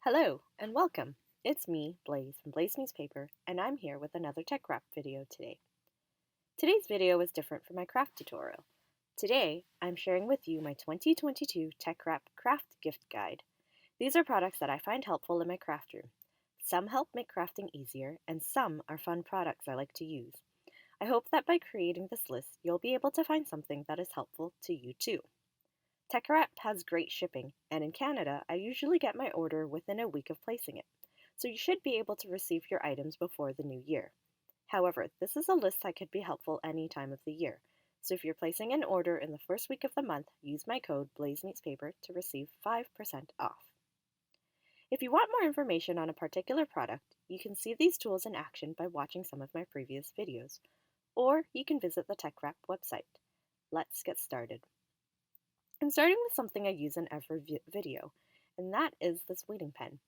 Hello and welcome. It's me, Blaze from Blaze Newspaper, and I'm here with another TeckWrap video today. Today's video is different from my craft tutorial. Today, I'm sharing with you my 2022 TeckWrapCraft gift guide. These are products that I find helpful in my craft room. Some help make crafting easier, and some are fun products I like to use. I hope that by creating this list, you'll be able to find something that is helpful to you too. Teckraf has great shipping, and in Canada, I usually get my order within a week of placing it, so you should be able to receive your items before the new year. However, this is a list that could be helpful any time of the year, so if you're placing an order in the first week of the month, use my code BlazeMeetsPaper to receive 5% off. If you want more information on a particular product, you can see these tools in action by watching some of my previous videos, or you can visit the TeckWrap website. Let's get started. I'm starting with something I use in every video, and that is this weeding pen.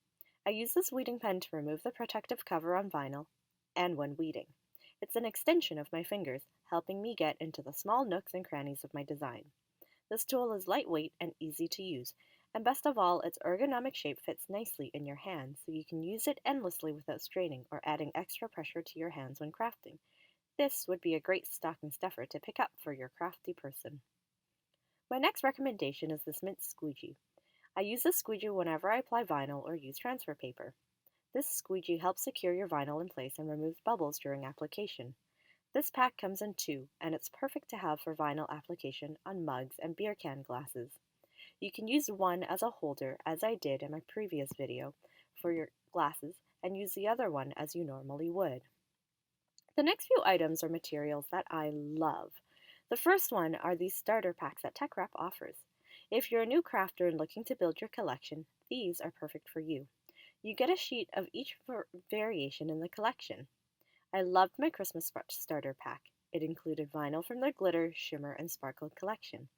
I use this weeding pen to remove the protective cover on vinyl and when weeding. It's an extension of my fingers, helping me get into the small nooks and crannies of my design. This tool is lightweight and easy to use, and best of all, its ergonomic shape fits nicely in your hands so you can use it endlessly without straining or adding extra pressure to your hands when crafting. This would be a great stocking stuffer to pick up for your crafty person. My next recommendation is this mint squeegee. I use this squeegee whenever I apply vinyl or use transfer paper. This squeegee helps secure your vinyl in place and removes bubbles during application. This pack comes in two, and it's perfect to have for vinyl application on mugs and beer can glasses. You can use one as a holder, as I did in my previous video, for your glasses, and use the other one as you normally would. The next few items are materials that I love. The first one are these starter packs that Teckraf offers. If you're a new crafter and looking to build your collection, these are perfect for you. You get a sheet of each variation in the collection. I loved my Christmas starter pack. It included vinyl from their glitter, shimmer, and sparkle collection.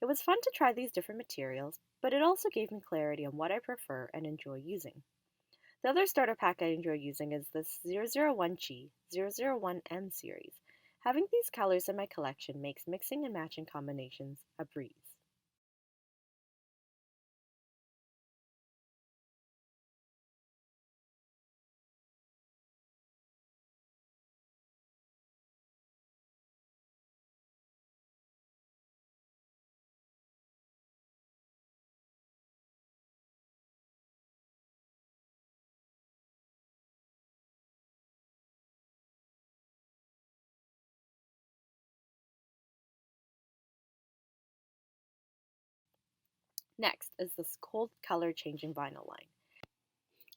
It was fun to try these different materials, but it also gave me clarity on what I prefer and enjoy using. The other starter pack I enjoy using is this 001G 001M series. Having these colors in my collection makes mixing and matching combinations a breeze. Next is this cold color changing vinyl line.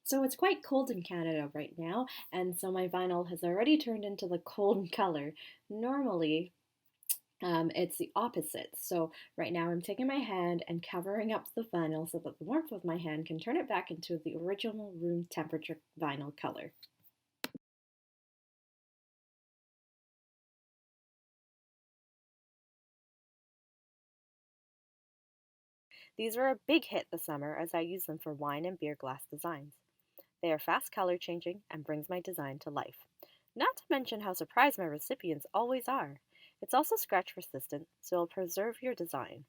So it's quite cold in Canada right now, and so my vinyl has already turned into the cold color. Normally, it's the opposite. So right now I'm taking my hand and covering up the vinyl so that the warmth of my hand can turn it back into the original room temperature vinyl color. These were a big hit this summer as I use them for wine and beer glass designs. They are fast color changing and brings my design to life. Not to mention how surprised my recipients always are. It's also scratch resistant, so it'll preserve your design.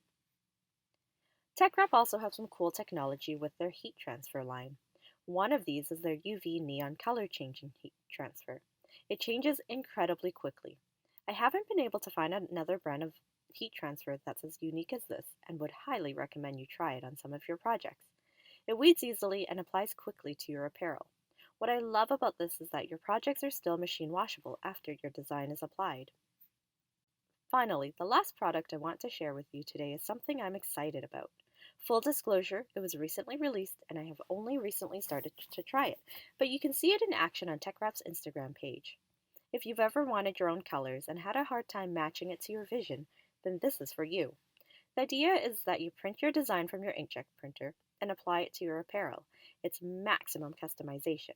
Teckraf also have some cool technology with their heat transfer line. One of these is their UV neon color changing heat transfer. It changes incredibly quickly. I haven't been able to find another brand of heat transfer that's as unique as this and would highly recommend you try it on some of your projects. It weeds easily and applies quickly to your apparel. What I love about this is that your projects are still machine washable after your design is applied. Finally, the last product I want to share with you today is something I'm excited about. Full disclosure, it was recently released and I have only recently started to try it, but you can see it in action on Teckraf's Instagram page. If you've ever wanted your own colors and had a hard time matching it to your vision, then this is for you. The idea is that you print your design from your inkjet printer and apply it to your apparel. It's maximum customization.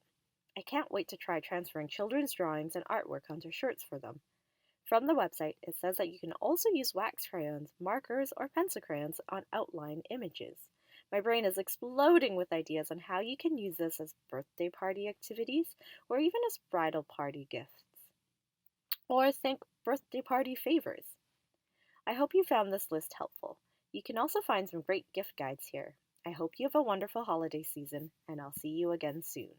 I can't wait to try transferring children's drawings and artwork onto shirts for them. From the website, it says that you can also use wax crayons, markers, or pencil crayons on outline images. My brain is exploding with ideas on how you can use this as birthday party activities or even as bridal party gifts. Or think birthday party favors. I hope you found this list helpful. You can also find some great gift guides here. I hope you have a wonderful holiday season, and I'll see you again soon.